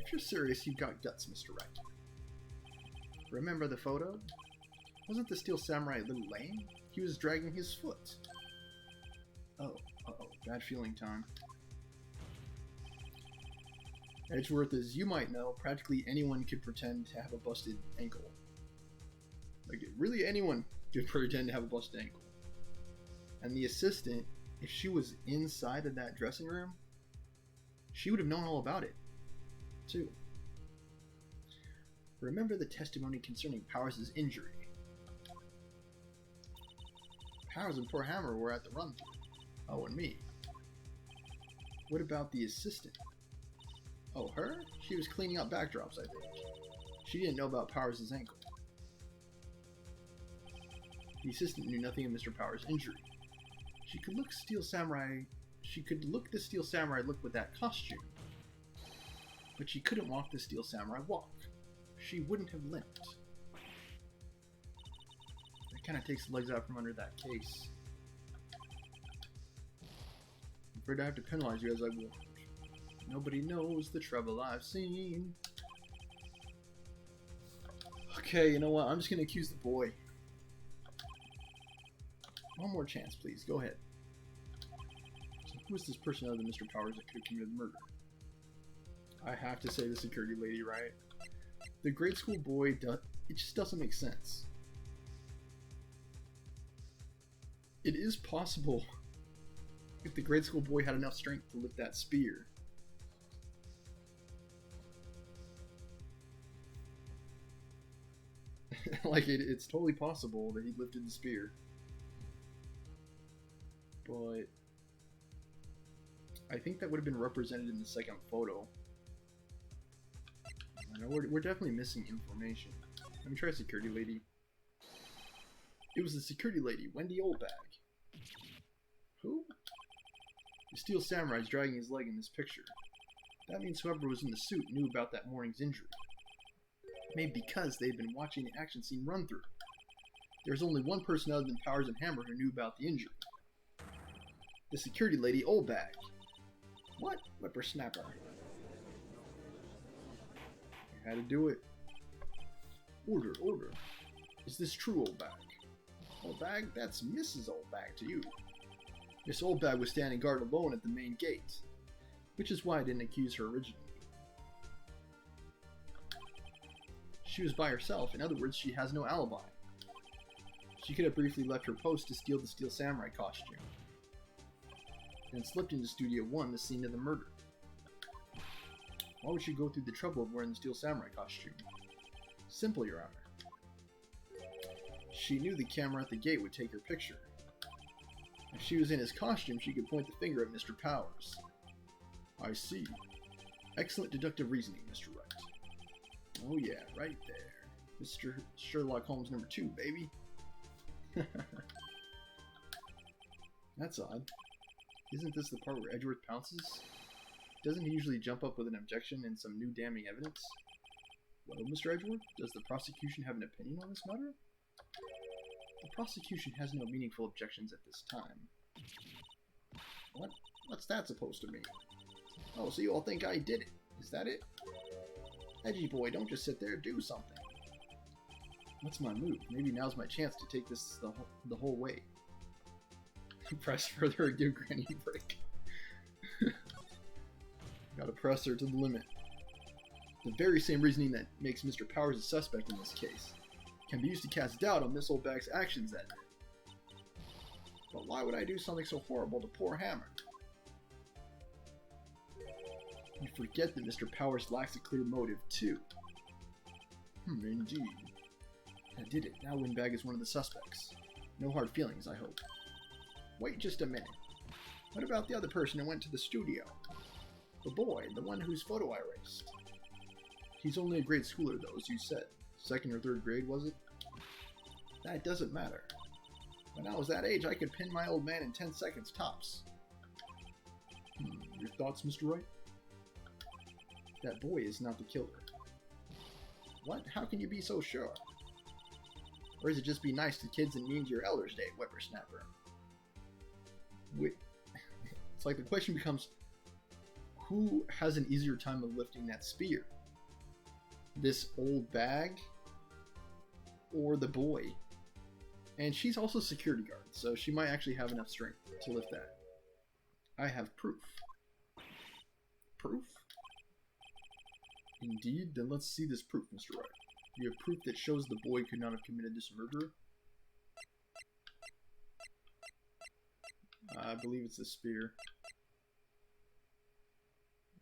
If you're serious, you've got guts, Mr. Wright. Remember the photo? Wasn't the Steel Samurai a little lame? He was dragging his foot. Oh, uh-oh, bad feeling time. Edgeworth, as you might know, practically anyone could pretend to have a busted ankle. Like, really anyone could pretend to have a busted ankle. And the assistant, if she was inside of that dressing room, she would have known all about it, too. Remember the testimony concerning Powers' injury. Powers and poor Hammer were at the run-through. Oh, and me. What about the assistant? Oh, her? She was cleaning up backdrops, I think. She didn't know about Powers' ankle. The assistant knew nothing of Mr. Powers' injury. She could look the Steel Samurai look with that costume. But she couldn't walk the Steel Samurai walk. She wouldn't have limped. That kind of takes the legs out from under that case. I'm afraid I have to penalize you as I warned. Nobody knows the trouble I've seen. Okay, you know what? I'm just going to accuse the boy. One more chance, please. Go ahead. So who is this person other than Mr. Powers that could have committed the murder? I have to say the security lady, right? The grade school boy, it just doesn't make sense. It is possible if the grade school boy had enough strength to lift that spear. Like, it's totally possible that he lifted the spear. But I think that would have been represented in the second photo. I know we're definitely missing information. Let me try security lady. It was the security lady, Wendy Oldbag. Who? The Steel Samurai's dragging his leg in this picture. That means whoever was in the suit knew about that morning's injury. Maybe because they'd been watching the action scene run through. There's only one person other than Powers and Hammer who knew about the injury. The security lady, Oldbag. What? Whippersnapper. I had to do it. Order, order. Is this true, Oldbag? Oldbag? That's Mrs. Oldbag to you. Miss Oldbag was standing guard alone at the main gate, which is why I didn't accuse her originally. She was by herself. In other words, she has no alibi. She could have briefly left her post to steal the Steel Samurai costume, then slipped into Studio 1, the scene of the murder. Why would she go through the trouble of wearing the Steel Samurai costume? Simple, Your Honor. She knew the camera at the gate would take her picture. If she was in his costume, she could point the finger at Mr. Powers. I see. Excellent deductive reasoning, Mr. Wright. Oh yeah, right there. Mr. Sherlock Holmes number 2, baby. That's odd. Isn't this the part where Edgeworth pounces? Doesn't he usually jump up with an objection and some new damning evidence? Well, Mr. Edgeworth, does the prosecution have an opinion on this matter? The prosecution has no meaningful objections at this time. What's that supposed to mean? Oh, so you all think I did it? Is that it? Edgy boy, don't just sit there, do something. What's my move? Maybe now's my chance to take this the whole way. Press further or give Granny a break. Gotta press her to the limit. The very same reasoning that makes Mr. Powers a suspect in this case can be used to cast doubt on Miss Oldbag's actions that day. But why would I do something so horrible to poor Hammer? You forget that Mr. Powers lacks a clear motive, too. Indeed. I did it. Now Windbag is one of the suspects. No hard feelings, I hope. Wait just a minute. What about the other person who went to the studio? The boy, the one whose photo I erased. He's only a grade schooler, though, as you said. 2nd or 3rd grade, was it? That doesn't matter. When I was that age, I could pin my old man in 10 seconds tops. Your thoughts, Mr. Wright? That boy is not the killer. What? How can you be so sure? Or is it just be nice to kids and mean to your elders' day, whippersnapper? It's like the question becomes, who has an easier time of lifting that spear? This old bag? Or the boy? And she's also security guard, so she might actually have enough strength to lift that. I have proof. Proof? Indeed? Then let's see this proof, Mr. Wright. You have proof that shows the boy could not have committed this murder? I believe it's the spear.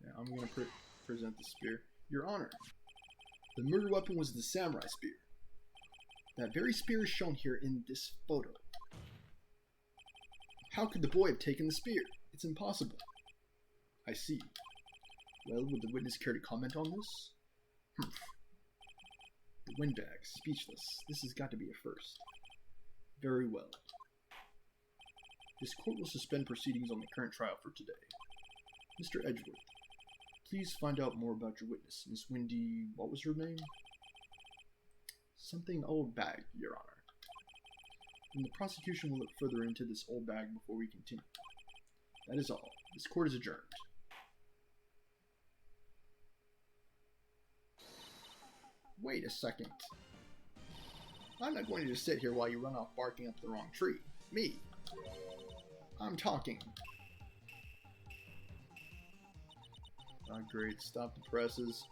Yeah, I'm going to present the spear. Your Honor, the murder weapon was the samurai spear. That very spear is shown here in this photo. How could the boy have taken the spear? It's impossible. I see. Well, would the witness care to comment on this? The windbag, speechless. This has got to be a first. Very well. This court will suspend proceedings on the current trial for today. Mr. Edgeworth, please find out more about your witness, Miss Wendy... what was her name? Something Oldbag, Your Honor. And the prosecution will look further into this Oldbag before we continue. That is all. This court is adjourned. Wait a second. I'm not going to just sit here while you run off barking up the wrong tree. Me. I'm talking. Oh, great. Stop the presses.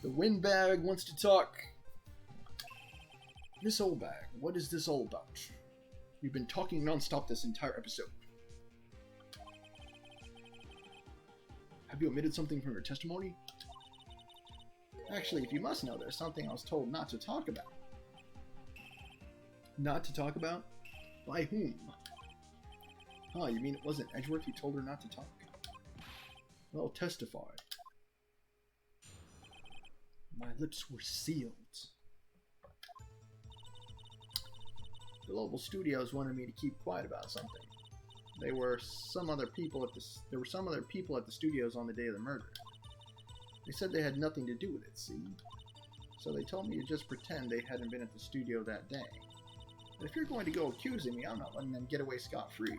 The windbag wants to talk. This old bag, what is this all about? We've been talking non-stop this entire episode. Have you omitted something from your testimony? Actually, if you must know, there's something I was told not to talk about. Not to talk about? By whom? Oh, you mean it wasn't Edgeworth who told her not to talk? Well, testify. My lips were sealed. Global Studios wanted me to keep quiet about something. There were some other people at the studios on the day of the murder. They said they had nothing to do with it, see? So they told me to just pretend they hadn't been at the studio that day. But if you're going to go accusing me, I'm not letting them get away scot-free.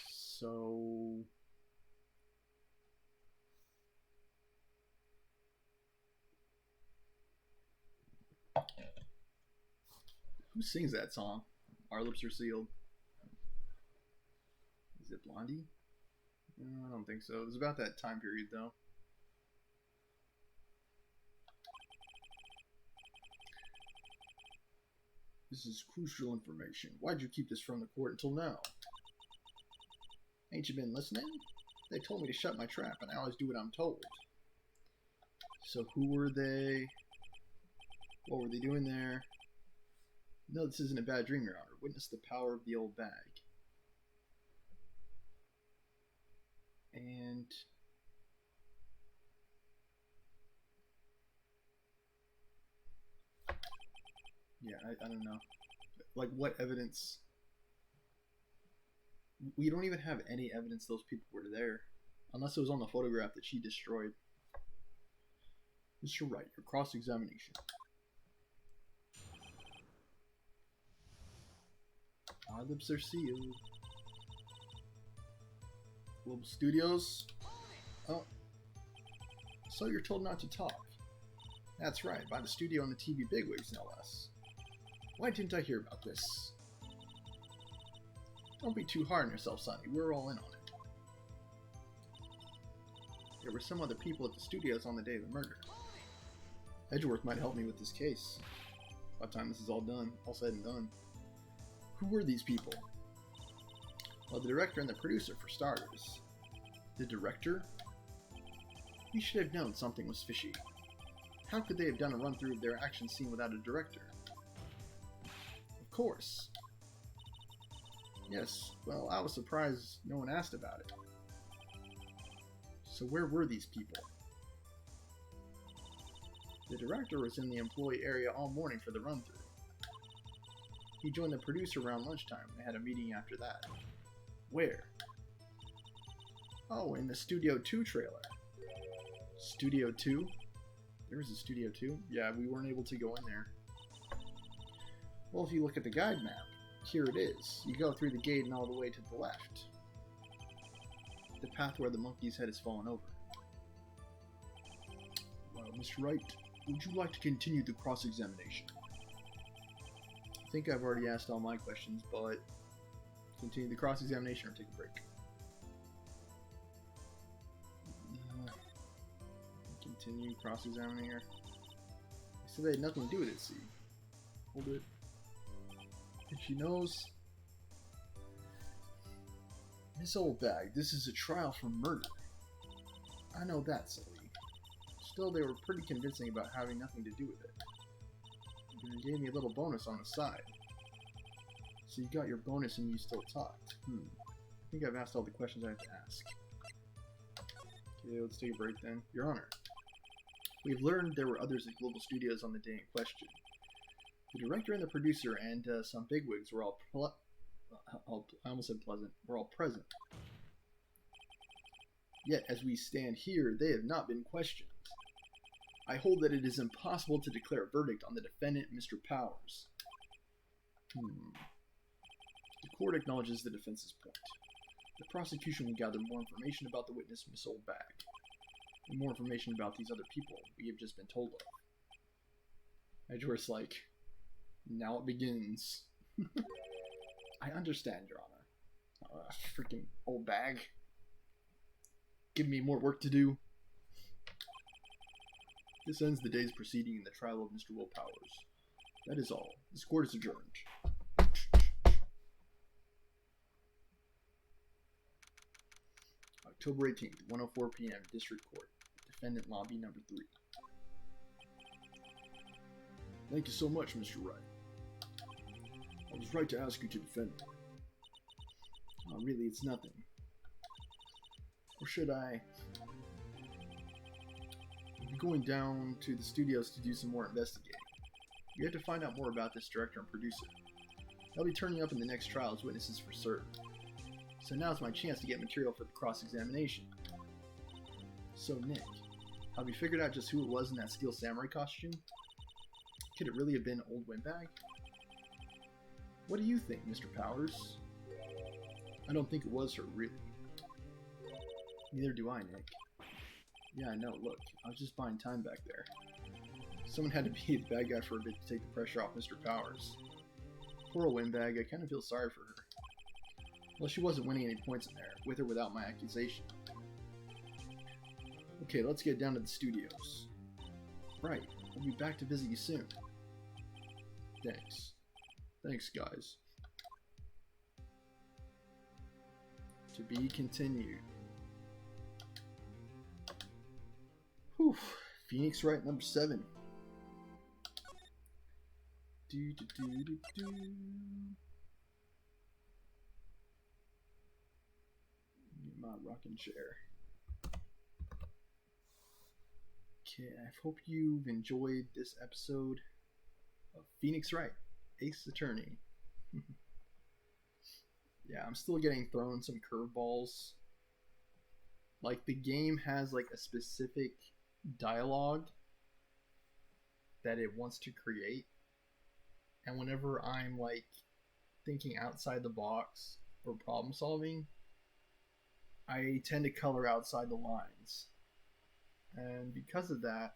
So... who sings that song? Our Lips Are Sealed. Is it Blondie? No, I don't think so. It was about that time period, though. This is crucial information. Why'd you keep this from the court until now? Ain't you been listening? They told me to shut my trap, and I always do what I'm told. So who were they? What were they doing there? No, this isn't a bad dream, Your Honor. Witness the power of the old bag. And... yeah, I don't know. Like, what evidence? We don't even have any evidence those people were there. Unless it was on the photograph that she destroyed. Mr. Wright, your cross-examination. Our lips are sealed. Global Studios? Oh. So you're told not to talk. That's right, by the studio and the TV bigwigs, no less. Why didn't I hear about this? Don't be too hard on yourself, Sonny. We're all in on it. There were some other people at the studios on the day of the murder. Edgeworth might help me with this case. By the time this is all done, all said and done. Who were these people? Well, the director and the producer, for starters. The director? He should have known something was fishy. How could they have done a run-through of their action scene without a director? Of course. Yes, well, I was surprised no one asked about it. So where were these people? The director was in the employee area all morning for the run-through. He joined the producer around lunchtime and had a meeting after that. Where? Oh, in the Studio 2 trailer. Studio 2? There was a Studio 2? Yeah, we weren't able to go in there. Well, if you look at the guide map, here it is. You go through the gate and all the way to the left. The path where the monkey's head has fallen over. Well, Mr. Wright, would you like to continue the cross-examination? I think I've already asked all my questions, but continue the cross-examination or take a break. Continue cross-examining her. They said they had nothing to do with it, see? Hold it. And she knows. This old bag, this is a trial for murder. I know that, silly. Still, they were pretty convincing about having nothing to do with it. And gave me a little bonus on the side. So you got your bonus and you still talked. I think I've asked all the questions I have to ask. Okay, let's take a break then. Your Honor, we've learned there were others at Global Studios on the day in question. The director and the producer and some bigwigs were all I almost said pleasant. Were all present. Yet, as we stand here, they have not been questioned. I hold that it is impossible to declare a verdict on the defendant, Mr. Powers. The court acknowledges the defense's point. The prosecution will gather more information about the witness, Miss Oldbag, and more information about these other people we have just been told of. Edgeworth's like, now it begins. I understand, Your Honor. Freaking Oldbag. Give me more work to do. This ends the day's proceeding in the trial of Mr. Will Powers. That is all. This court is adjourned. October 18th, 1:04 p.m., District Court. Defendant lobby number 3. Thank you so much, Mr. Wright. I was right to ask you to defend me. Oh, really, it's nothing. Or should I? I'll be going down to the studios to do some more investigating. We have to find out more about this director and producer. They'll be turning up in the next trial as witnesses for certain. So now's my chance to get material for the cross-examination. So Nick, have you figured out just who it was in that Steel Samurai costume? Could it really have been Old Windbag? What do you think, Mr. Powers? I don't think it was her, really. Neither do I, Nick. Yeah, I know, look, I was just buying time back there. Someone had to be the bad guy for a bit to take the pressure off Mr. Powers. Poor old Windbag, I kind of feel sorry for her. Well, she wasn't winning any points in there, with or without my accusation. Okay, let's get down to the studios. Right, we'll be back to visit you soon. Thanks. Thanks, guys. To be continued. Whew. Phoenix Wright number 7. Do. Get my rocking chair. Okay, I hope you've enjoyed this episode of Phoenix Wright, Ace Attorney. Yeah, I'm still getting thrown some curveballs. Like, the game has like a specific dialogue that it wants to create, and whenever I'm like thinking outside the box or problem solving, I tend to color outside the lines, and because of that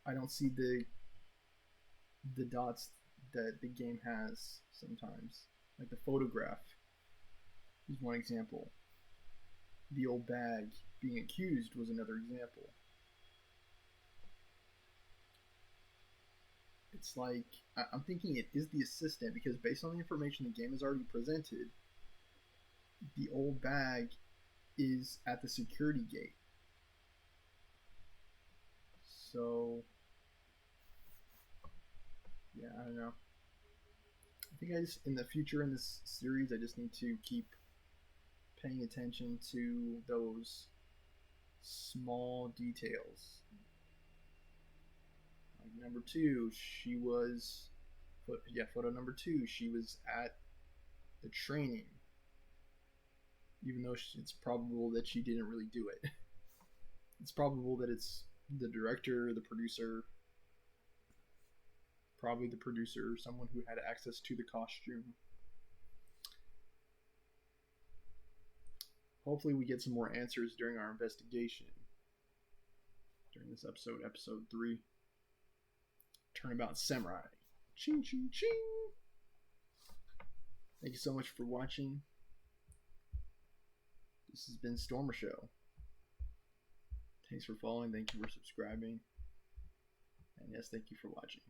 I don't see the dots that the game has sometimes. Like the photograph is one example. The old bag being accused was another example. It's like, I'm thinking it is the assistant, because based on the information the game has already presented, the old bag is at the security gate. So, yeah, I don't know. I think I just, in the future in this series, I just need to keep paying attention to those small details. Like number 2, she was, photo number 2, she was at the training, even though it's probable that she didn't really do it. It's probable that it's the director, the producer, probably the producer, someone who had access to the costume. Hopefully we get some more answers during our investigation. During this episode, episode 3. Turnabout Samurai. Ching, ching, ching! Thank you so much for watching. This has been Stormer Show. Thanks for following, thank you for subscribing. And yes, thank you for watching.